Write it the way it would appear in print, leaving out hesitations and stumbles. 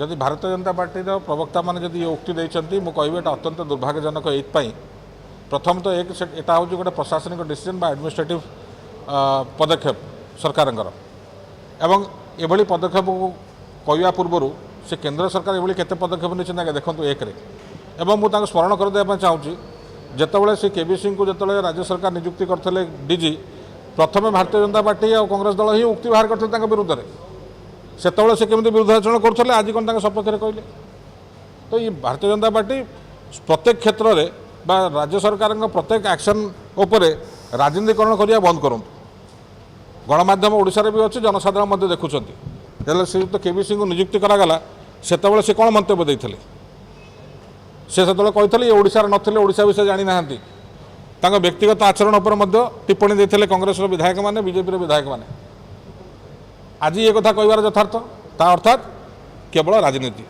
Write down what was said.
जदि भारतीय जनता पार्टी प्रवक्ता मैंने जदि ये उक्ति देती मुझे कहबी एटा अत्यंत दुर्भाग्यजनक ये प्रथम तो एक एटा हूँ गोटे प्रशासनिक डिसीजन बा एडमिनिस्ट्रेटिव पदक्षेप सरकार एवं एभली पदक्षेप को कहवा पूर्वर से केंद्र सरकार ये केते पदक्षेप नहीं देखो एक एवं मुझे स्मरण करदेवा चाहूँगी जितेबाला से केबी सिंह को जो राज्य सरकार नियुक्ति करते डीजी प्रथम भारतीय जनता पार्टी और कांग्रेस दल ही उक्ति बाहर करते विरुद्ध में सेतबले से केमी विरुद्धाचरण करते आज कौन सपक्ष कहले तो ये भारतीय जनता पार्टी प्रत्येक क्षेत्र में बा राज्य सरकार प्रत्येक एक्शन उपरे राजनीतिकरण करने बंद करूँ गणमाध्यम ओडिशा भी अच्छी जनसाधारण देखुं श्रीयुक्त केबी सिंह को नियुक्ति करागला सेतबले से कौन मंतव्य देते से कहते ये ओडिशार नथिले ओडिशा विषय जानी ना व्यक्तिगत आचरण पर टिप्पणी देते कांग्रेस विधायक मैंने बीजेपी विधायक मैंने आज ये कथा कहबार यथार्थ ता अर्थात केवल राजनीति।